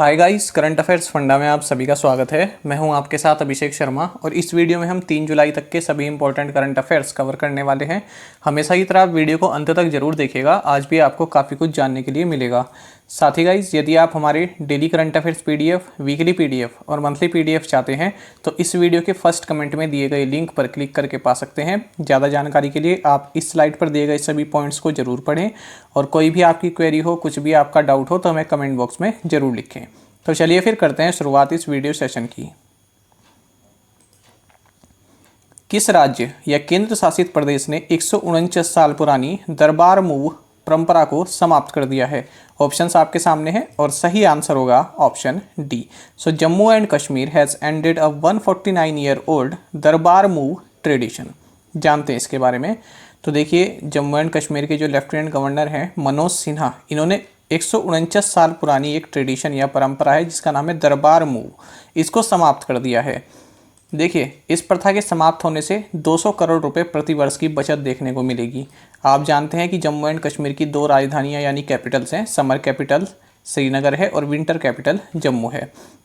Hi guys, current affairs funda में आप सभी का स्वागत है। मैं हूं आपके साथ अभिषेक शर्मा और इस वीडियो में हम 3 जुलाई तक के सभी इंपॉर्टेंट करंट अफेयर्स कवर करने वाले हैं। हमेशा की तरह आप वीडियो को अंत तक जरूर देखिएगा, आज भी आपको काफ़ी कुछ जानने के लिए मिलेगा। साथ ही गाइस, यदि आप हमारे daily current affairs PDF, weekly PDF और मंथली पीडीएफ चाहते हैं तो इस वीडियो के फर्स्ट कमेंट में दिए गए लिंक पर क्लिक करके पा सकते हैं। ज़्यादा जानकारी के लिए आप इस स्लाइड पर दिए गए सभी पॉइंट्स को जरूर पढ़ें और कोई भी आपकी क्वेरी हो, कुछ भी आपका डाउट हो तो हमें कमेंट बॉक्स में ज़रूर लिखें। तो चलिए फिर करते हैं शुरुआत इस वीडियो सेशन की। किस राज्य या केंद्र शासित प्रदेश ने 149 साल पुरानी दरबार मूव परंपरा को समाप्त कर दिया है? ऑप्शंस आपके सामने हैं और सही आंसर होगा option D. So Jammu and Kashmir has ended a 149 year old दरबार मूव ट्रेडिशन। जानते हैं इसके बारे में। तो देखिए, जम्मू एंड कश्मीर के जो लेफ्टिनेंट गवर्नर हैं मनोज सिन्हा, इन्होंने 149 साल पुरानी एक ट्रेडिशन या परंपरा है जिसका नाम है दरबार मूव, इसको समाप्त कर दिया है। देखिए, इस प्रथा के समाप्त होने से 200 करोड़ रुपए प्रति वर्ष की बचत देखने को मिलेगी। आप जानते हैं कि जम्मू एंड कश्मीर की 2 राजधानियां यानी कैपिटल्स हैं, समर कैपिटल श्रीनगर है और विंटर कैपिटल जम्मू है।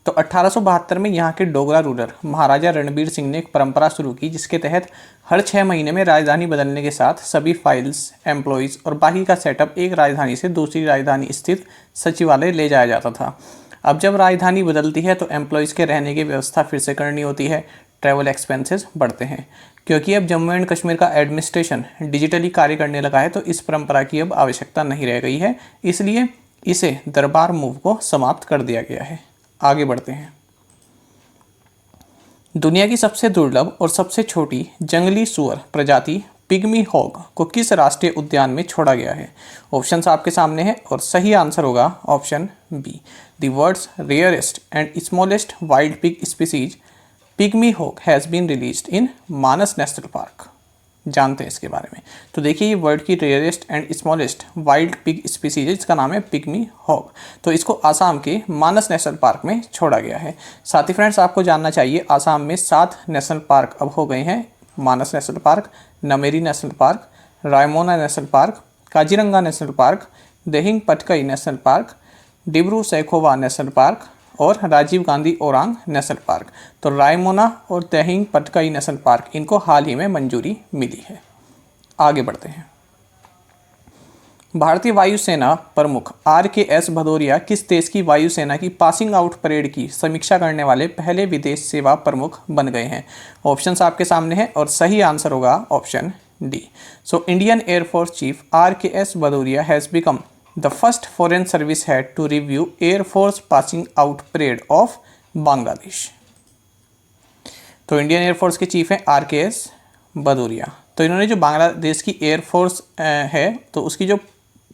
तो 1872 में यहाँ के डोगरा रूलर महाराजा रणबीर सिंह ने एक परंपरा शुरू की जिसके तहत हर 6 महीने में राजधानी बदलने के साथ सभी फाइल्स, एम्प्लॉयज़ और बाकी का सेटअप एक राजधानी से दूसरी राजधानी स्थित सचिवालय ले जाया जाता था। अब जब राजधानी बदलती है तो एम्प्लॉयज़ के रहने की व्यवस्था फिर से करनी होती है, ट्रैवल एक्सपेंसेस बढ़ते हैं। क्योंकि अब जम्मू एंड कश्मीर का एडमिनिस्ट्रेशन डिजिटली कार्य करने लगा है तो इस परंपरा की अब आवश्यकता नहीं रह गई है, इसलिए इसे दरबार मूव को समाप्त कर दिया गया है। आगे बढ़ते हैं। दुनिया की सबसे दुर्लभ और सबसे छोटी जंगली सुअर प्रजाति पिग्मी हॉग को किस राष्ट्रीय उद्यान में छोड़ा गया है? ऑप्शंस आपके सामने हैं और सही आंसर होगा option B. The world's rarest and smallest wild pig species pygmy hog has been released in Manas national park. जानते हैं इसके बारे में। तो देखिए, ये वर्ल्ड की rarest and smallest wild pig species है, इसका नाम है पिग्मी हॉग। तो इसको आसाम के मानस नेशनल पार्क में छोड़ा गया है। साथ ही फ्रेंड्स, आपको जानना चाहिए आसाम में 7 नेशनल पार्क अब हो गए हैं। Manas national park, Nameri national park, Raimona national park, Kaziranga national park, Dehing Patkai national park, Dibru Saikhowa national park और राजीव गांधी ओरांग नेशनल पार्क। तो रायमोना और देहिंग पटकई नेशनल पार्क, इनको हाल ही में मंजूरी मिली है। आगे बढ़ते हैं। भारतीय वायुसेना प्रमुख RKS भदौरिया किस देश की वायुसेना की पासिंग आउट परेड की समीक्षा करने वाले पहले विदेश सेवा प्रमुख बन गए हैं? ऑप्शंस आपके सामने हैं और सही आंसर होगा option D. So Indian air force chief RKS Bhadauria has become the first foreign service head to review Air Force passing out parade of Bangladesh. तो इंडियन एयरफोर्स के चीफ हैं RKS भदौरिया। तो इन्होंने जो बांग्लादेश की एयरफोर्स है तो उसकी जो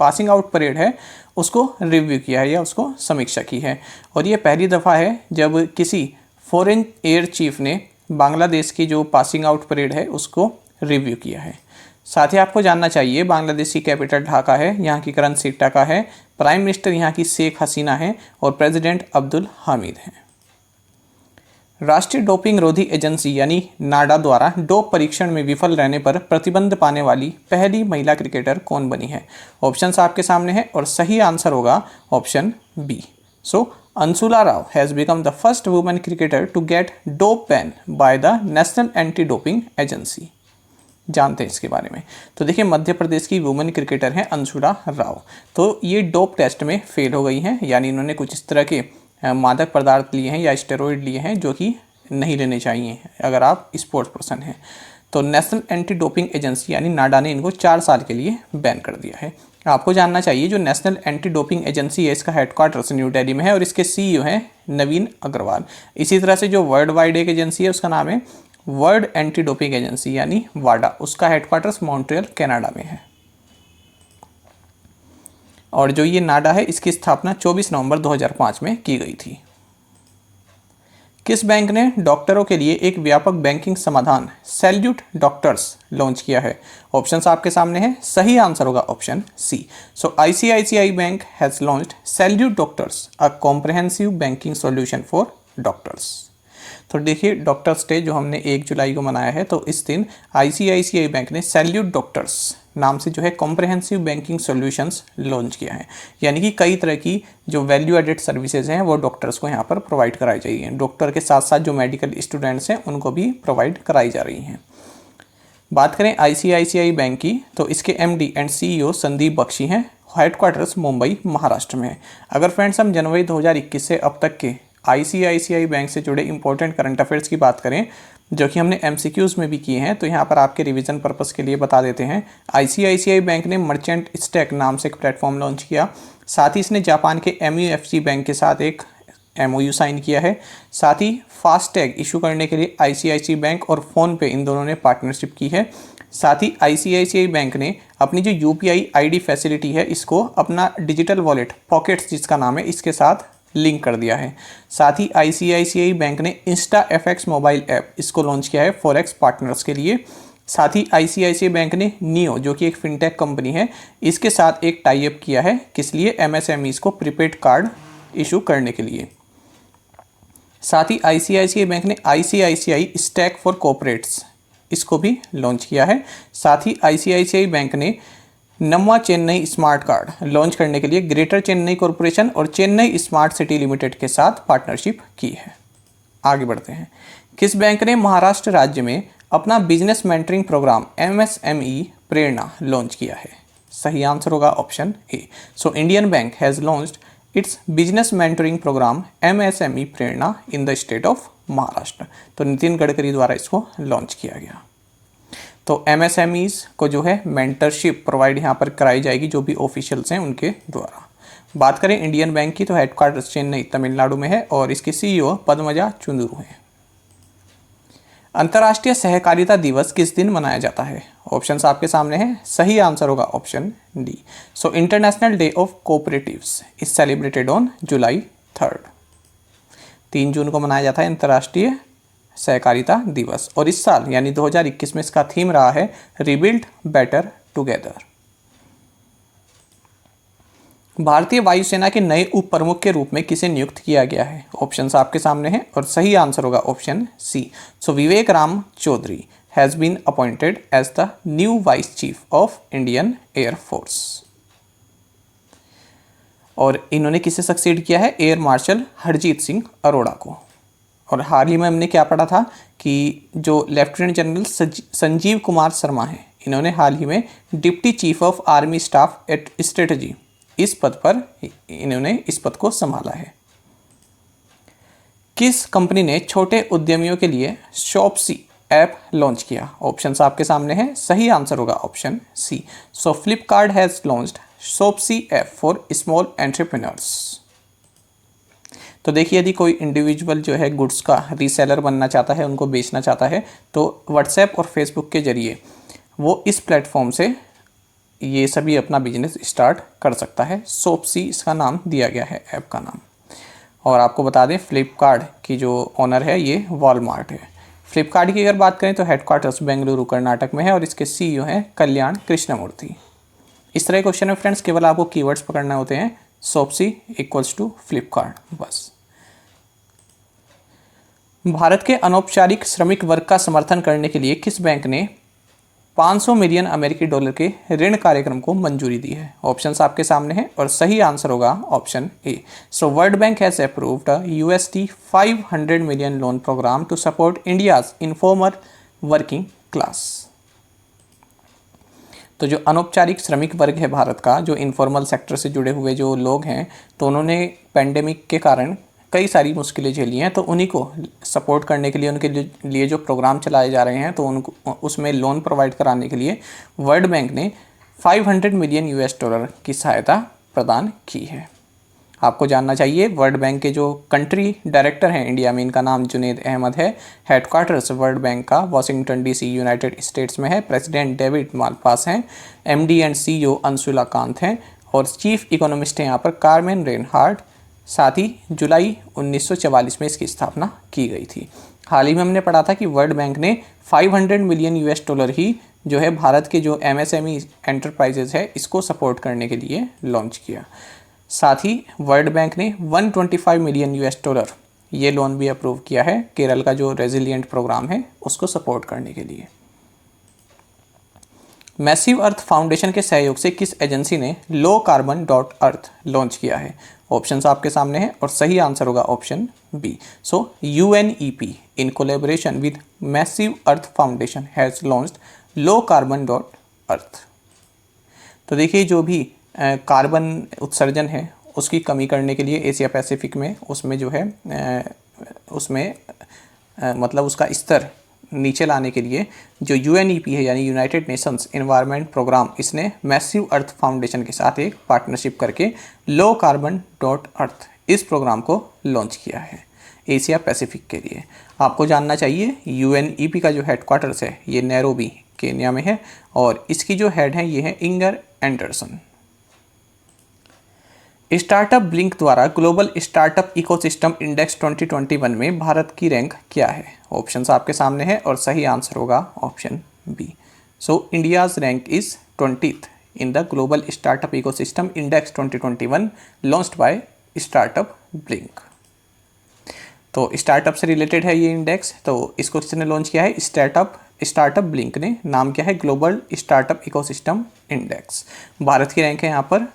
पासिंग आउट परेड है उसको रिव्यू किया है या उसको समीक्षा की है। और ये पहली दफ़ा है जब किसी फॉरेन एयर चीफ ने बांग्लादेश की जो पासिंग आउट परेड है उसको रिव्यू किया है। साथ ही आपको जानना चाहिए, बांग्लादेश की कैपिटल ढाका है, यहाँ की करेंसी टका है, प्राइम मिनिस्टर यहाँ की शेख हसीना है और प्रेसिडेंट अब्दुल हामिद हैं। राष्ट्रीय डोपिंग रोधी एजेंसी यानी नाडा द्वारा डोप परीक्षण में विफल रहने पर प्रतिबंध पाने वाली पहली महिला क्रिकेटर कौन बनी है? ऑप्शंस आपके सामने हैं और सही आंसर होगा option B. So Anshula Rao has become the first women cricketer to get dope ban by the national anti doping agency. जानते हैं इसके बारे में। तो देखिए, मध्य प्रदेश की वुमेन क्रिकेटर हैं अंशुला राव। तो ये डोप टेस्ट में फेल हो गई हैं, यानी इन्होंने कुछ इस तरह के मादक पदार्थ लिए हैं या स्टेरॉइड लिए हैं जो कि नहीं लेने चाहिए अगर आप स्पोर्ट्स पर्सन हैं। तो नेशनल एंटी डोपिंग एजेंसी यानी नाडा ने इनको 4 साल के लिए बैन कर दिया है। आपको जानना चाहिए, जो नेशनल एंटी डोपिंग एजेंसी है इसका हेडक्वार्टर्स न्यू दिल्ली में है और इसके CEO हैं नवीन अग्रवाल। इसी तरह से जो वर्ल्ड वाइड एक एजेंसी है उसका नाम है वर्ल्ड एंटी डोपिंग एजेंसी यानी वाडा, उसका हेडक्वार्टर्स मॉन्ट्रियल कनाडा में है। और जो ये नाडा है इसकी स्थापना 24 नवंबर 2005 में की गई थी। किस बैंक ने डॉक्टरों के लिए एक व्यापक बैंकिंग समाधान सैल्यूट डॉक्टर्स लॉन्च किया है? ऑप्शंस आपके सामने हैं, सही आंसर होगा option C. So ICICI bank has launched salute doctors, a comprehensive banking solution for doctors. तो देखिए, डॉक्टर्स डे जो हमने 1 जुलाई को मनाया है तो इस दिन ICICI बैंक ने सैल्यूट डॉक्टर्स नाम से जो है कॉम्प्रहेंसिव बैंकिंग सॉल्यूशंस लॉन्च किया है। यानी कि कई तरह की जो वैल्यू एडेड सर्विसेज हैं वो डॉक्टर्स को यहाँ पर प्रोवाइड कराई जाएगी। डॉक्टर के साथ साथ जो मेडिकल स्टूडेंट्स हैं उनको भी प्रोवाइड कराई जा रही हैं। बात करें आईसीआईसीआई बैंक की, तो इसके MD and CEO Sandeep Bakhshi हैं। हेडक्वार्टर्स मुंबई महाराष्ट्र में है। अगर फ्रेंड्स हम जनवरी 2021 से अब तक के आईसीआईसीआई बैंक से जुड़े इंपॉर्टेंट करंट अफेयर्स की बात करें, जो कि हमने एमसीक्यूज़ में भी किए हैं, तो यहाँ पर आपके रिवीजन पर्पस के लिए बता देते हैं। आईसीआईसीआई बैंक ने मर्चेंट स्टैक नाम से एक प्लेटफॉर्म लॉन्च किया। साथ ही इसने जापान के एमयूएफजी बैंक के साथ एक एमओयू साइन किया है। साथ ही फास्टैग इशू करने के लिए आईसीआईसीआई बैंक और फ़ोनपे इन दोनों ने पार्टनरशिप की है। साथ ही आईसीआईसीआई बैंक ने अपनी जो यूपीआई आईडी फैसिलिटी है इसको अपना डिजिटल वॉलेट पॉकेट्स जिसका नाम है इसके साथ लिंक कर दिया है। साथ ही आईसीआईसीआई बैंक ने इंस्टा एफएक्स मोबाइल ऐप इसको लॉन्च किया है फॉरेक्स पार्टनर्स के लिए। साथ ही आईसीआईसीआई बैंक ने नियो जो कि एक फिनटेक कंपनी है इसके साथ एक टाई अप किया है, किस लिए, एमएसएमईज को प्रीपेड कार्ड इशू करने के लिए। साथ ही आईसीआईसीआई बैंक ने आईसीआईसीआई स्टैक फॉर कॉर्पोरेट्स इसको भी लॉन्च किया है। साथ ही आईसीआईसीआई बैंक ने नमवा चेन्नई स्मार्ट कार्ड लॉन्च करने के लिए ग्रेटर चेन्नई कॉरपोरेशन और चेन्नई स्मार्ट सिटी लिमिटेड के साथ पार्टनरशिप की है। आगे बढ़ते हैं। किस बैंक ने महाराष्ट्र राज्य में अपना business mentoring programme MSME Prerna launch किया है? सही आंसर होगा option A. So Indian Bank has launched its business mentoring programme MSME Prerna in the state of Maharashtra. तो नितिन गडकरी द्वारा इसको लॉन्च किया गया। तो एमएसएमईज को जो है मेंटरशिप प्रोवाइड यहाँ पर कराई जाएगी जो भी ऑफिशियल्स हैं उनके द्वारा। बात करें इंडियन बैंक की, तो हेडक्वार्टर्स चेन्नई तमिलनाडु में है और इसके सीईओ पद्मजा चुंदुरु हैं। अंतर्राष्ट्रीय सहकारिता दिवस किस दिन मनाया जाता है? ऑप्शंस आपके सामने हैं। सही आंसर होगा option D. So international day of cooperatives is celebrated on July 3। 3 जून को मनाया जाता है अंतर्राष्ट्रीय सहकारिता दिवस। और इस साल यानी 2021 में इसका थीम रहा है रिबिल्ड बेटर टुगेदर। भारतीय वायुसेना के नए उप प्रमुख के रूप में किसे नियुक्त किया गया है? ऑप्शंस आपके सामने हैं और सही आंसर होगा option C. So Vivek Ram Chaudhari has been appointed as the new vice chief of Indian Air Force. और इन्होंने किसे सक्सीड किया है? एयर मार्शल हरजीत सिंह अरोड़ा को। और हाल ही में हमने क्या पढ़ा था कि जो लेफ्टिनेंट जनरल संजीव कुमार शर्मा हैं, इन्होंने हाल ही में deputy chief of army staff at strategy इस पद पर इन्होंने इस पद को संभाला है। किस कंपनी ने छोटे उद्यमियों के लिए शॉपसी ऐप लॉन्च किया? ऑप्शंस आपके सामने हैं। सही आंसर होगा option C. So Flipkart has launched Shopsy app for small entrepreneurs. तो देखिए, यदि कोई इंडिविजुअल जो है गुड्स का रीसेलर बनना चाहता है, उनको बेचना चाहता है, तो व्हाट्सएप और फेसबुक के जरिए वो इस प्लेटफॉर्म से ये सभी अपना बिजनेस स्टार्ट कर सकता है। शॉपसी इसका नाम दिया गया है ऐप का नाम। और आपको बता दें फ्लिपकार्ट की जो ओनर है ये वॉलमार्ट है। फ्लिपकार्ट की अगर बात करें तो हेडक्वार्टर्स बेंगलुरु कर्नाटक में है और इसके सीईओ हैं कल्याण कृष्णमूर्ति। इस तरह के क्वेश्चन में फ्रेंड्स केवल आपको कीवर्ड्स पकड़ने होते हैं। शॉपसी इक्वल्स टू फ्लिपकार्ट, बस। भारत के अनौपचारिक श्रमिक वर्ग का समर्थन करने के लिए किस बैंक ने 500 मिलियन अमेरिकी डॉलर के ऋण कार्यक्रम को मंजूरी दी है? ऑप्शंस आपके सामने हैं और सही आंसर होगा option A. So World Bank has approved a $500 million loan programme to support India's informal working class. तो जो अनौपचारिक श्रमिक वर्ग है भारत का, जो इनफॉर्मल सेक्टर से जुड़े हुए जो लोग हैं, तो उन्होंने पैंडेमिक के कारण कई सारी मुश्किलें झेली हैं, तो उन्हीं को सपोर्ट करने के लिए उनके लिए जो प्रोग्राम चलाए जा रहे हैं, तो उनको उसमें लोन प्रोवाइड कराने के लिए वर्ल्ड बैंक ने $500 मिलियन की सहायता प्रदान की है। आपको जानना चाहिए वर्ल्ड बैंक के जो कंट्री डायरेक्टर हैं इंडिया में, इनका नाम जुनेद अहमद है। हेडक्वार्टर्स वर्ल्ड बैंक का वाशिंगटन डीसी यूनाइटेड स्टेट्स में है। प्रेसिडेंट डेविड मालपास हैं। MD and CEO Anshula Kant हैं और चीफ इकोनॉमिस्ट हैं यहाँ पर कार्मेन रेनहार्ट। साथ ही जुलाई 1944 में इसकी स्थापना की गई थी। हाल ही में हमने पढ़ा था कि वर्ल्ड बैंक ने $500 मिलियन ही जो है भारत के जो एमएसएमई एंटरप्राइजेज है इसको सपोर्ट करने के लिए लॉन्च किया। साथ ही वर्ल्ड बैंक ने $125 मिलियन ये लोन भी अप्रूव किया है केरल का जो रेजिलिएंट प्रोग्राम है उसको सपोर्ट करने के लिए। मैसिव अर्थ फाउंडेशन के सहयोग से किस एजेंसी ने लो कार्बन डॉट अर्थ लॉन्च किया है? ऑप्शंस आपके सामने हैं और सही आंसर होगा option B. So UNEP in collaboration with massive earth foundation has launched low carbon dot earth. तो देखिए जो भी कार्बन उत्सर्जन है उसकी कमी करने के लिए एशिया पैसिफिक में उसमें जो है उसमें मतलब उसका स्तर नीचे लाने के लिए जो यूएनईपी है यानी यूनाइटेड नेशंस एनवायरनमेंट प्रोग्राम, इसने मैसिव अर्थ फाउंडेशन के साथ एक पार्टनरशिप करके लो कार्बन डॉट अर्थ इस प्रोग्राम को लॉन्च किया है एशिया पैसिफिक के लिए। आपको जानना चाहिए यूएनईपी का जो हेडक्वार्टर्स है ये नैरोबी केन्या में है और इसकी जो हेड है ये है इंगर एंडरसन। स्टार्टअप ब्लिंक द्वारा ग्लोबल स्टार्टअप इकोसिस्टम इंडेक्स 2021 में भारत की रैंक क्या है? ऑप्शंस आपके सामने हैं और सही आंसर होगा option B. So India's rank is 20th in the global startup ecosystem index 2021 launched by startup blink. तो स्टार्टअप से रिलेटेड है ये इंडेक्स, तो इसको किसने लॉन्च किया है? स्टार्टअप ब्लिंक ने। नाम क्या है? Global startup ecosystem index. Bharat की रैंक है यहाँ पर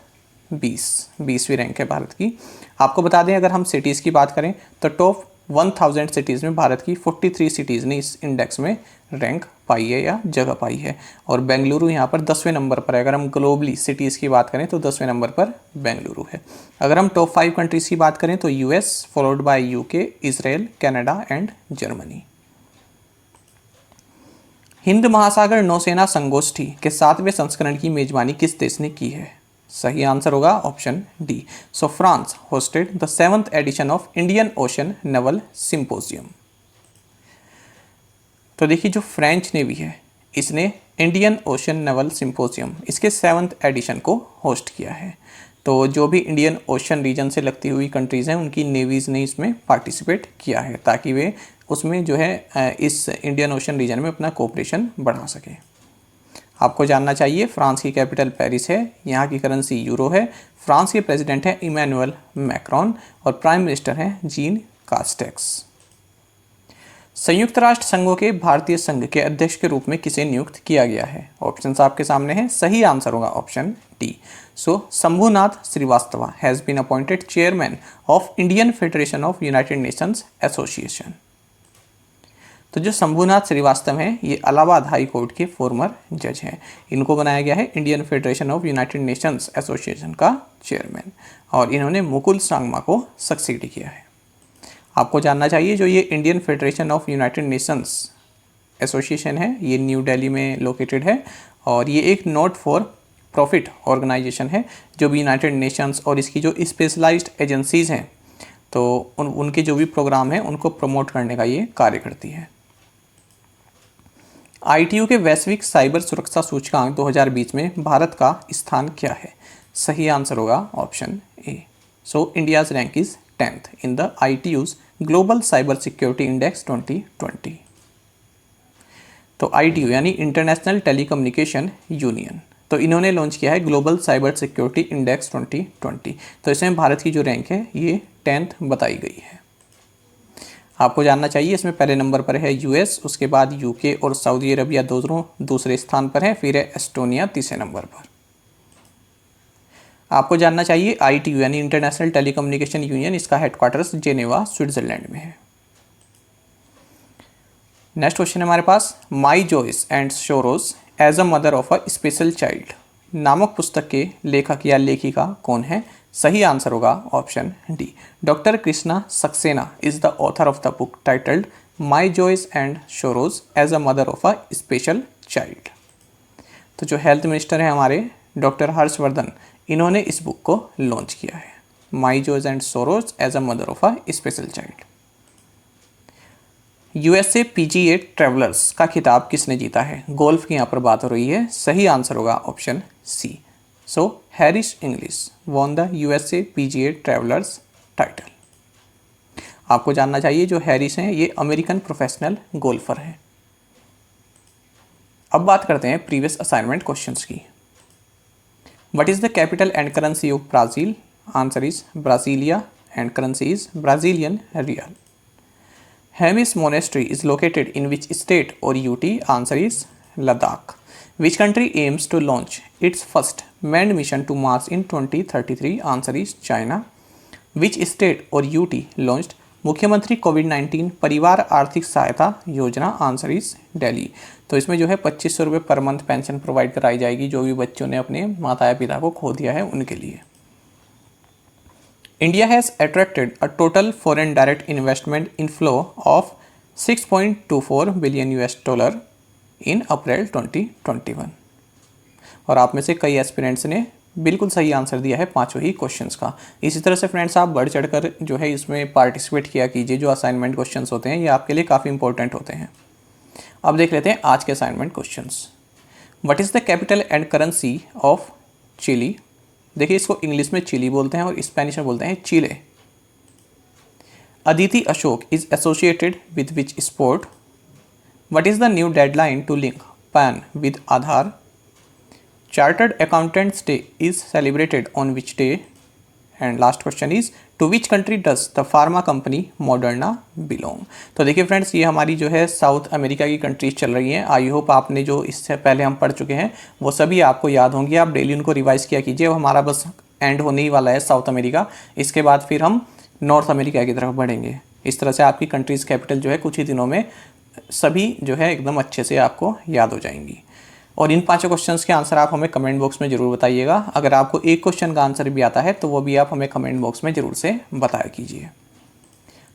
20वीं रैंक है भारत की। आपको बता दें अगर हम सिटीज़ की बात करें तो टॉप 1000 सिटीज़ में भारत की 43 सिटीज़ ने इस इंडेक्स में रैंक पाई है या जगह पाई है और बेंगलुरु यहाँ पर 10वें नंबर पर है। अगर हम ग्लोबली सिटीज़ की बात करें तो 10वें नंबर पर बेंगलुरु है। अगर हम टॉप 5 कंट्रीज़ की बात करें तो US followed by UK, Israel, Canada and Germany. Hind महासागर नौसेना संगोष्ठी के 7वें संस्करण की मेजबानी किस देश ने की है? सही आंसर होगा option D. So France hosted the 7th edition of Indian Ocean naval symposium. तो देखिए जो फ्रेंच नेवी है इसने इंडियन ओशन नेवल सिंपोजियम इसके 7th एडिशन को होस्ट किया है। तो जो भी इंडियन ओशन रीजन से लगती हुई कंट्रीज़ हैं उनकी नेवीज़ ने इसमें पार्टिसिपेट किया है ताकि वे उसमें जो है इस इंडियन ओशन रीजन में अपना कोऑपरेशन बढ़ा सके। आपको जानना चाहिए फ्रांस की कैपिटल पेरिस है, यहाँ की करेंसी यूरो है, फ्रांस के प्रेसिडेंट हैं इमैनुअल मैक्रोन और प्राइम मिनिस्टर हैं जीन कास्टेक्स। संयुक्त राष्ट्र संघों के भारतीय संघ के अध्यक्ष के रूप में किसे नियुक्त किया गया है? ऑप्शंस आपके सामने हैं, सही आंसर होगा option D. So Shambhunath Srivastava has been appointed chairman of Indian federation of United Nations association. तो जो शंभुनाथ श्रीवास्तव हैं ये इलाहाबाद हाई कोर्ट के फॉर्मर जज हैं। इनको बनाया गया है Indian federation of United Nations association का चेयरमैन और इन्होंने मुकुल सांगमा को सक्सीड किया है। आपको जानना चाहिए जो ये Indian federation of United Nations association है ये न्यू दिल्ली में लोकेटेड है और ये एक नॉट फॉर प्रॉफिट ऑर्गेनाइजेशन है जो भी यूनाइटेड नेशंस और इसकी जो स्पेशलाइज्ड एजेंसीज़ हैं तो उनके जो भी प्रोग्राम हैं उनको प्रमोट करने का ये कार्य करती है। आईटीयू के वैश्विक साइबर सुरक्षा सूचकांक 2020 में भारत का स्थान क्या है? सही आंसर होगा option A. So India's rank is 10th in the ITU's global cyber security index 2020। तो आईटीयू यानी इंटरनेशनल टेलीकम्युनिकेशन यूनियन, तो इन्होंने लॉन्च किया है ग्लोबल साइबर सिक्योरिटी इंडेक्स 2020। तो इसमें भारत की जो रैंक है ये 10th बताई गई है। आपको जानना चाहिए इसमें पहले नंबर पर है यूएस, उसके बाद यूके और सऊदी अरबिया दोनों दूसरे स्थान पर है, फिर है एस्टोनिया तीसरे नंबर पर। आपको जानना चाहिए आईटीयू यानी इंटरनेशनल टेलीकम्युनिकेशन यूनियन इसका हेडक्वार्टर्स जेनेवा स्विट्जरलैंड में है। नेक्स्ट क्वेश्चन है हमारे पास, my joys and sorrows as a mother of a special child नामक पुस्तक के लेखक या लेखिका कौन है? सही आंसर होगा option D. Doctor Krishna Saxena is the author of the book titled my joys and sorrows as a mother of a special child. तो जो हेल्थ मिनिस्टर हैं हमारे डॉक्टर हर्षवर्धन, इन्होंने इस बुक को लॉन्च किया है, my joys and sorrows as a mother of a special child. USA PGA Travelers का खिताब किसने जीता है? गोल्फ की यहाँ पर बात हो रही है, सही आंसर होगा option C. So Harris English won the USA PGA travelers title. आपको जानना चाहिए जो हैरिस हैं ये अमेरिकन प्रोफेशनल गोल्फर हैं। अब बात करते हैं प्रीवियस असाइनमेंट क्वेश्चंस की। What is the capital and currency of Brazil? Answer is Brasilia and currency is Brazilian real. Hemis monastery is located in which state or UT? Answer is Ladakh. Which country aims to launch its first manned mission to Mars in 2033? Answer is China. Which state or UT launched मुख्यमंत्री कोविड-19 परिवार आर्थिक सहायता योजना? Answer is Delhi. तो इसमें जो है 2500 रुपये पर मंथ पेंशन प्रोवाइड कराई जाएगी जो भी बच्चों ने अपने माता पिता को खो दिया है उनके लिए। India has attracted a total foreign direct investment inflow of 6.24 billion US dollar in April 2021। और आप में से कई एस्पिरेंट्स ने बिल्कुल सही आंसर दिया है पांचों ही क्वेश्चंस का। इसी तरह से फ्रेंड्स आप बढ़ चढ़कर जो है इसमें पार्टिसिपेट किया कीजिए। जो असाइनमेंट क्वेश्चंस होते हैं ये आपके लिए काफ़ी इंपॉर्टेंट होते हैं। अब देख लेते हैं आज के assignment questions. What is the capital and currency of Chile? देखिए इसको इंग्लिश में चिली बोलते हैं और स्पेनिश में बोलते हैं Chile. Aditi Ashok is associated with which sport? What is the new deadline to link PAN with Aadhaar? Chartered Accountants Day is celebrated on which day? And last question is to which country does the pharma company Moderna belong? तो देखिए friends ये हमारी जो है south America की countries चल रही हैं। आई होप आपने जो इससे पहले हम पढ़ चुके हैं वो सभी आपको याद होंगी। आप डेली उनको रिवाइज किया कीजिए। हमारा बस एंड होने ही वाला है साउथ अमेरिका। इसके बाद फिर हम नॉर्थ अमेरिका की तरफ बढ़ेंगे। इस तरह से आपकी कंट्रीज कैपिटल जो है कुछ ही दिनों में सभी जो है एकदम अच्छे से आपको याद हो जाएंगी। और इन पांचों क्वेश्चंस के आंसर आप हमें कमेंट बॉक्स में ज़रूर बताइएगा। अगर आपको एक क्वेश्चन का आंसर भी आता है तो वो भी आप हमें कमेंट बॉक्स में ज़रूर से बताया कीजिए।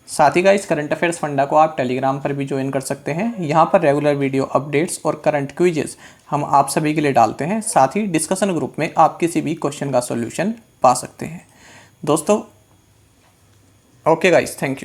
साथ ही गाइस करंट अफेयर्स फंडा को आप टेलीग्राम पर भी ज्वाइन कर सकते हैं। यहाँ पर रेगुलर वीडियो अपडेट्स और करंट क्विजेस हम आप सभी के लिए डालते हैं। साथ ही डिस्कशन ग्रुप में आप किसी भी क्वेश्चन का सोल्यूशन पा सकते हैं। दोस्तों ओके गाइस, थैंक यू।